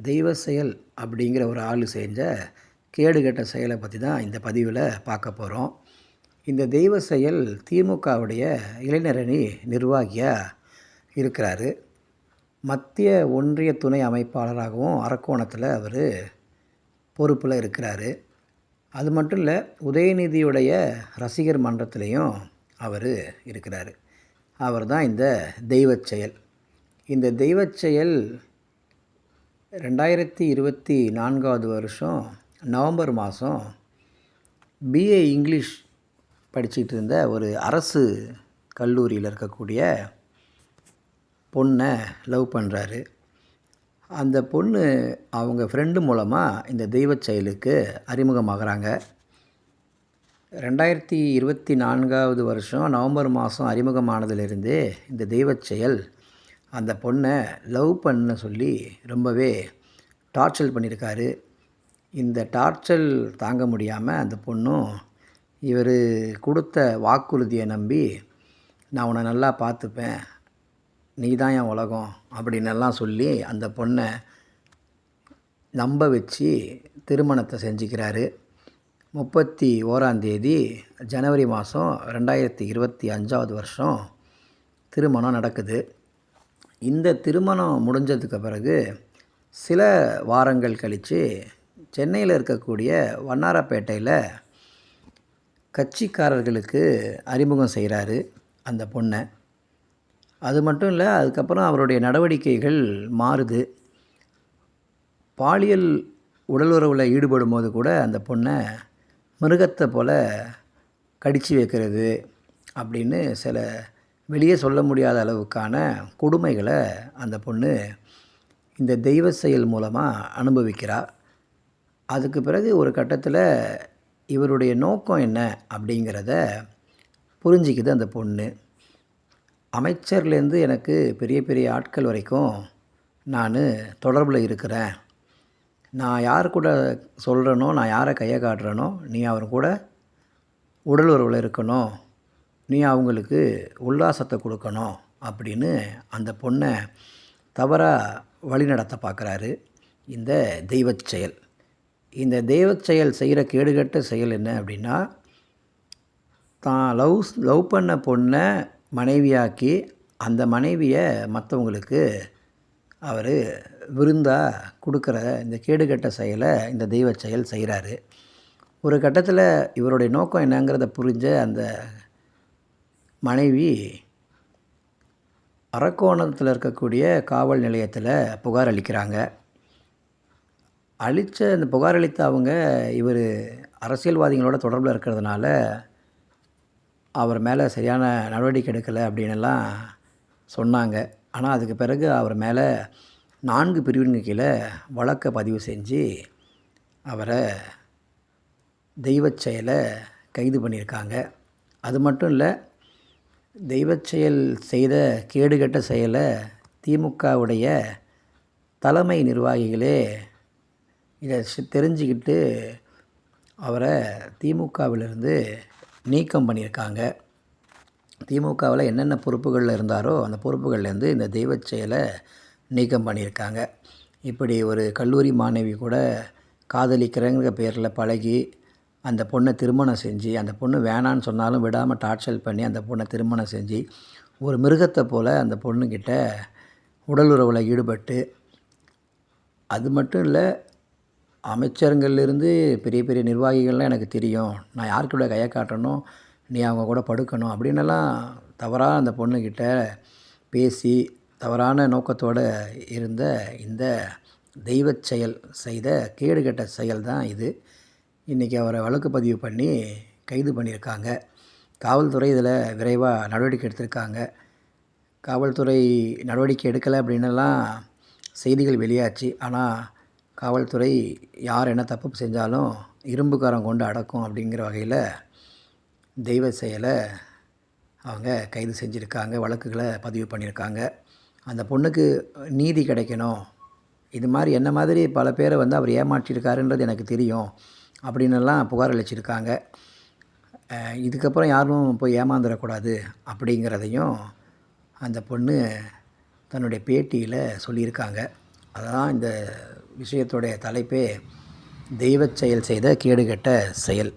தெய்வ செயல் அப்படிங்கிற ஒரு ஆள் செஞ்ச கேடுகெட்ட செயலை பற்றி தான் இந்த பதிவில் பார்க்க போகிறோம். இந்த தெய்வ செயல் திமுகவுடைய இளைஞரணி நிர்வாகியாக இருக்கிறாரு. மத்திய ஒன்றிய துணை அமைப்பாளராகவும் அரக்கோணத்தில் அவர் பொறுப்பில் இருக்கிறாரு. அது மட்டும் இல்லை, உதயநிதியுடைய ரசிகர் மன்றத்திலையும் அவர் இருக்கிறார். அவர் தான் இந்த தெய்வ செயல். இந்த தெய்வ செயல் 2024 வருஷம் நவம்பர் மாதம் பிஏ இங்கிலீஷ் படிச்சுட்டு இருந்த ஒரு அரசு கல்லூரியில் இருக்கக்கூடிய பொண்ணை லவ் பண்ணுறாரு. அந்த பொண்ணு அவங்க ஃப்ரெண்டு மூலமாக இந்த தெய்வ செயலுக்கு அறிமுகமாகறாங்க. 2024 வருஷம் நவம்பர் மாதம் அறிமுகமானதிலிருந்தே இந்த தெய்வ செயல் அந்த பொண்ணை லவ் பண்ண சொல்லி ரொம்பவே டார்ச்சர் பண்ணியிருக்காரு. இந்த டார்ச்சர் தாங்க முடியாமல் அந்த பொண்ணும் இவர் கொடுத்த வாக்குறுதியை நம்பி, நான் உன்னை நல்லா பார்த்துப்பேன், நீ தான் என் உலகம் அப்படின்னெல்லாம் சொல்லி அந்த பொண்ணை நம்ப வச்சு திருமணத்தை செஞ்சுக்கிறாரு. 31 ஜனவரி மாதம் 2025 வருஷம் திருமணம் நடக்குது. இந்த திருமணம் முடிஞ்சதுக்கு பிறகு சில வாரங்கள் கழித்து சென்னையில் இருக்கக்கூடிய வண்ணாரப்பேட்டையில் கட்சிக்காரர்களுக்கு அறிமுகம் செய்கிறாரு அந்த பொண்ணை. அது மட்டும் இல்லை, அதுக்கப்புறம் அவருடைய நடவடிக்கைகள் மாறுது. பாலியல் உடலுறவில் ஈடுபடும் போது கூட அந்த பொண்ணை மிருகத்தை போல் கடித்து வைக்கிறது அப்படின்னு சில வெளியே சொல்ல முடியாத அளவுக்கான கொடுமைகளை அந்த பொண்ணு இந்த தெய்வ செயல் மூலமாக அனுபவிக்கிறார். அதுக்கு பிறகு ஒரு கட்டத்தில் இவருடைய நோக்கம் என்ன அப்படிங்கிறத புரிஞ்சிக்குது அந்த பொண்ணு. அமைச்சர்லேருந்து எனக்கு பெரிய பெரிய ஆட்கள் வரைக்கும் நான் தொடர்பில் இருக்கிறேன். நான் யார் கூட சொல்கிறேனோ, நான் யாரை கையை காட்டுறேனோ, நீ அவர் கூட உடல் உறவில் இருக்கணும், நீ அவங்களுக்கு உல்லாசத்தை கொடுக்கணும் அப்படின்னு அந்த பொண்ணை தவறாக வழிநடத்த பார்க்குறாரு இந்த தெய்வ செயல். இந்த தெய்வ செயல் செய்கிற கேடுகட்ட செயல் என்ன அப்படின்னா, தான் லவ் பண்ண பொண்ணை மனைவியாக்கி அந்த மனைவியை மற்றவங்களுக்கு அவர் விருந்தாக கொடுக்குற இந்த கேடுகட்ட செயலை இந்த தெய்வ செயல் செய்கிறாரு. ஒரு கட்டத்தில் இவருடைய நோக்கம் என்னங்கிறத புரிஞ்ச அந்த மனைவி அரக்கோணத்தில் இருக்கக்கூடிய காவல் நிலையத்தில் புகார் அளிக்கிறாங்க. அந்த புகார் அளித்த அவங்க இவர் அரசியல்வாதிகளோட தொடர்பில் இருக்கிறதுனால அவர் மேலே சரியான நடவடிக்கை எடுக்கலை அப்படின்னுலாம் சொன்னாங்க. ஆனால் அதுக்கு பிறகு அவர் மேலே 4 பிரிவின் கீழே வழக்கை பதிவு செஞ்சு அவரை தெய்வ செயலை கைது பண்ணியிருக்காங்க. அது மட்டும் இல்லை, தெய்வ செயல் செய்த கேடுகட்ட செயலை திமுகவுடைய தலைமை நிர்வாகிகளே இதை தெரிஞ்சுக்கிட்டு அவரை திமுகவிலிருந்து நீக்கம் பண்ணியிருக்காங்க. திமுகவில் என்னென்ன பொறுப்புகளில் இருந்தாரோ அந்த பொறுப்புகள்லேருந்து இந்த தெய்வ செயலை நீக்கம் பண்ணியிருக்காங்க. இப்படி ஒரு கல்லூரி மாணவி கூட காதலிக்கிறேங்கிற பேரில் பழகி அந்த பொண்ணை திருமணம் செஞ்சு, அந்த பொண்ணு வேணான்னு சொன்னாலும் விடாமல் டார்ச்சர் பண்ணி அந்த பொண்ணை திருமணம் செஞ்சு, ஒரு மிருகத்தை போல் அந்த பொண்ணுக்கிட்ட உடல் உறவில் ஈடுபட்டு, அது மட்டும் இல்லை, அமைச்சருங்கள்லேருந்து பெரிய பெரிய நிர்வாகிகள்லாம் எனக்கு தெரியும், நான் யாருக்கு கூட கையை காட்டணும், நீ அவங்க கூட படுக்கணும் அப்படின்னெல்லாம் தவறாக அந்த பொண்ணுக்கிட்ட பேசி தவறான நோக்கத்தோடு இருந்த இந்த தெய்வ செயல் செய்த கேடுகட்ட செயல் தான் இது. இன்றைக்கி அவரை வழக்கு பதிவு பண்ணி கைது பண்ணியிருக்காங்க. காவல்துறை இதில் விரைவாக நடவடிக்கை எடுத்திருக்காங்க. காவல்துறை நடவடிக்கை எடுக்கலை அப்படின்னெல்லாம் செய்திகள் வெளியாச்சு. ஆனால் காவல்துறை யார் என்ன தப்பு செஞ்சாலும் இரும்புக்காரம் கொண்டு அடக்கும் அப்படிங்கிற வகையில் தெய்வ செயலை அவங்க கைது செஞ்சுருக்காங்க, வழக்குகளை பதிவு பண்ணியிருக்காங்க. அந்த பொண்ணுக்கு நீதி கிடைக்கணும், இது மாதிரி என்ன மாதிரி பல பேரை அவர் ஏமாற்றியிருக்காருன்றது எனக்கு தெரியும் அப்படின்னெல்லாம் புகார் அளிச்சிருக்காங்க. இதுக்கப்புறம் யாரும் போய் ஏமாந்துடக்கூடாது அப்படிங்கிறதையும் அந்த பொண்ணு தன்னுடைய பேட்டியில் சொல்லியிருக்காங்க. அதுதான் இந்த விஷயத்துடைய தலைப்பே தெய்வச் செயல் செய்த கேடுகெட்ட செயல்.